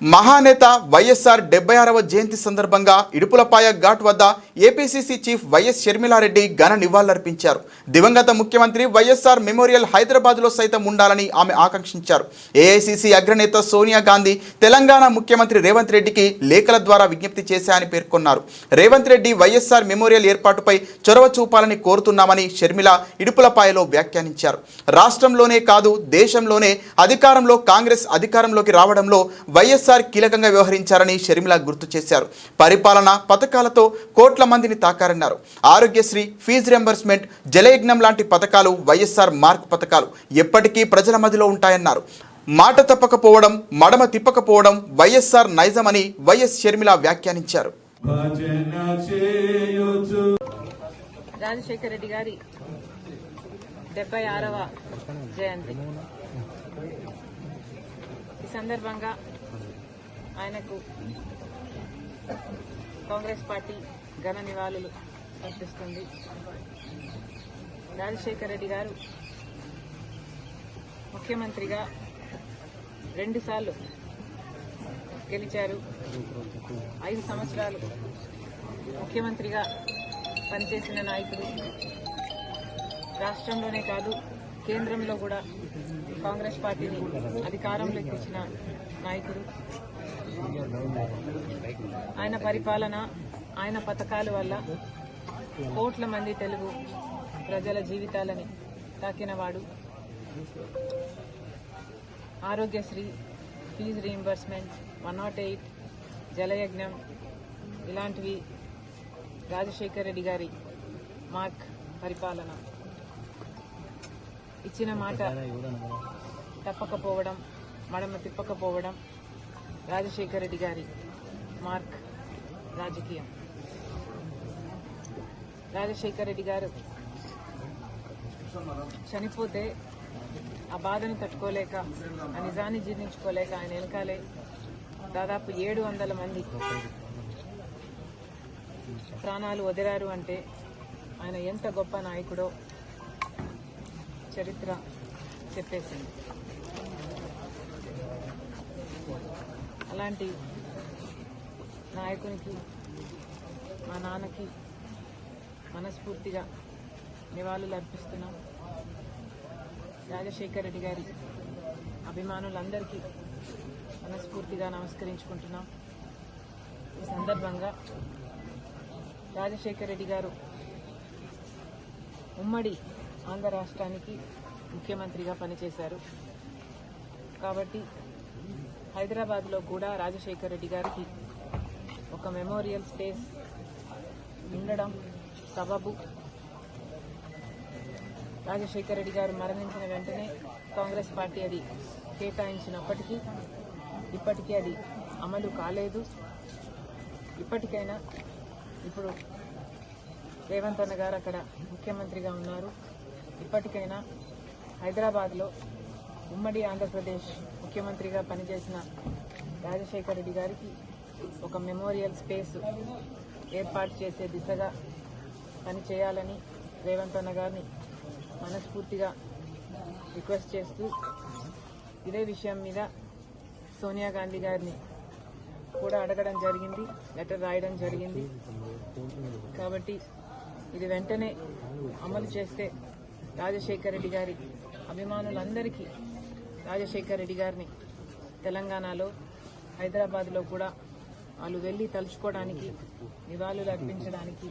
మహానేత వైఎస్ఆర్ 76వ జయంతి సందర్భంగా ఇడుపులపాయ ఘాట్ వద్ద ఏపీసీసీ చీఫ్ వైఎస్ షర్మిలారెడ్డి ఘన నివాళులర్పించారు. దివంగత ముఖ్యమంత్రి వైఎస్ఆర్ మెమోరియల్ హైదరాబాద్లో సైతం ఉండాలని ఆమె ఆకాంక్షించారు. ఏఐసీసీ అగ్రనేత సోనియా గాంధీ తెలంగాణ ముఖ్యమంత్రి రేవంత్ రెడ్డికి లేఖల ద్వారా విజ్ఞప్తి చేశారని పేర్కొన్నారు. రేవంత్ రెడ్డి వైఎస్ఆర్ మెమోరియల్ ఏర్పాటుపై చొరవ చూపాలని కోరుతున్నామని షర్మిల ఇడుపులపాయలో వ్యాఖ్యానించారు. రాష్ట్రంలోనే కాదు దేశంలోనే కాంగ్రెస్ అధికారంలోకి రావడంలో వైఎస్ఆర్ కీలకంగా వ్యవహరించారని షర్మిల గుర్తు చేశారు. పరిపాలన పథకాలతో కోట్ల మందిని తాకారన్నారు. ఆరోగ్యశ్రీ, ఫీజు రింబర్స్మెంట్, జలయజ్ఞం లాంటి పథకాలు వైఎస్ఆర్ మార్క్ పథకాలు ఎప్పటికీ ప్రజల మధ్యలో ఉంటాయన్నారు. మాట తప్పకపోవడం, మడమ తిప్పకపోవడం వైఎస్ఆర్ నైజమని వైఎస్ షర్మిల వ్యాఖ్యానించారు. రాజశేఖర రెడ్డి గారి 76వ జయంతి ఈ సందర్భంగా ఆయనకు కాంగ్రెస్ పార్టీ ఘన నివాళులు అర్పిస్తుంది. రాజశేఖర రెడ్డి గారు ముఖ్యమంత్రిగా 2 సార్లు గెలిచారు. 5 సంవత్సరాలు ముఖ్యమంత్రిగా పనిచేసిన నాయకుడు. రాష్ట్రంలోనే కాదు కేంద్రంలో కూడా కాంగ్రెస్ పార్టీని అధికారంలోకి తెచ్చిన నాయకుడు. ఆయన పరిపాలన, ఆయన పథకాల వల్ల కోట్ల మంది తెలుగు ప్రజల జీవితాలని తాకినవాడు. ఆరోగ్యశ్రీ, ఫీజు రీయింబర్స్మెంట్, 108, జలయజ్ఞం ఇలాంటివి రాజశేఖర రెడ్డి గారి మార్క్ పరిపాలన. ఇచ్చిన మాట తప్పకపోవడం, మడమ తిప్పకపోవడం రాజశేఖర రెడ్డి గారి మార్క్ రాజకీయం. రాజశేఖర రెడ్డి గారు చనిపోతే ఆ బాధను తట్టుకోలేక, ఆ నిజాన్ని జీర్ణించుకోలేక ఆయన వెనకాలే దాదాపు 700 మంది ప్రాణాలు వదిలారు అంటే ఆయన ఎంత గొప్ప నాయకుడో చరిత్ర చెప్పేసింది. అలాంటి నాయకునికి, మా నాన్నకి మనస్ఫూర్తిగా నివాళులు అర్పిస్తున్నాం. రాజశేఖర రెడ్డి గారి అభిమానులందరికీ మనస్ఫూర్తిగా నమస్కరించుకుంటున్నాం. ఈ సందర్భంగా రాజశేఖర రెడ్డి గారు ఉమ్మడి ఆంధ్ర రాష్ట్రానికి ముఖ్యమంత్రిగా పనిచేశారు. కాబట్టి హైదరాబాద్లో కూడా రాజశేఖర రెడ్డి గారికి ఒక మెమోరియల్ స్పేస్ ఉండడం సబబు. రాజశేఖర రెడ్డి గారు మరణించిన వెంటనే కాంగ్రెస్ పార్టీ అది కేటాయించినప్పటికీ ఇప్పటికీ అది అమలు కాలేదు. ఇప్పటికైనా ఇప్పుడు రేవంత్ అన్న గారు అక్కడ ముఖ్యమంత్రిగా ఉన్నారు. ఇప్పటికైనా హైదరాబాద్లో ఉమ్మడి ఆంధ్రప్రదేశ్ ముఖ్యమంత్రిగా పనిచేసిన రాజశేఖర రెడ్డి గారికి ఒక మెమోరియల్ స్పేస్ ఏర్పాటు చేసే దిశగా పనిచేయాలని రేవంత్ అన్న గారిని మనస్ఫూర్తిగా రిక్వెస్ట్ చేస్తూ, ఇదే విషయం మీద సోనియా గాంధీ గారిని కూడా అడగడం జరిగింది, లెటర్ రాయడం జరిగింది. కాబట్టి ఇది వెంటనే అమలు చేస్తే రాజశేఖర రెడ్డి గారి అభిమానులందరికీ రాజశేఖర రెడ్డి గారిని తెలంగాణలో, హైదరాబాద్లో కూడా వాళ్ళు వెళ్ళి తలుచుకోవడానికి, నివాళులు అర్పించడానికి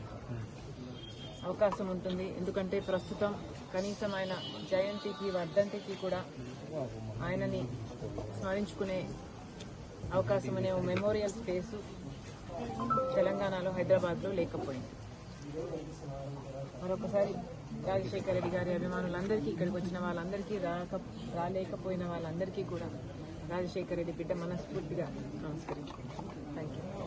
అవకాశం ఉంటుంది. ఎందుకంటే ప్రస్తుతం కనీసం ఆయన జయంతికి, వర్ధంతికి కూడా ఆయనని స్మరించుకునే అవకాశం అనే మెమోరియల్ స్పేసు తెలంగాణలో, హైదరాబాద్లో లేకపోయింది. మరొకసారి రాజశేఖర రెడ్డి గారి అభిమానులందరికీ, ఇక్కడికి వచ్చిన వాళ్ళందరికీ, రాలేకపోయిన వాళ్ళందరికీ కూడా రాజశేఖర రెడ్డి బిడ్డ మనస్ఫూర్తిగా నమస్కరించుకుంటాం. Thank you.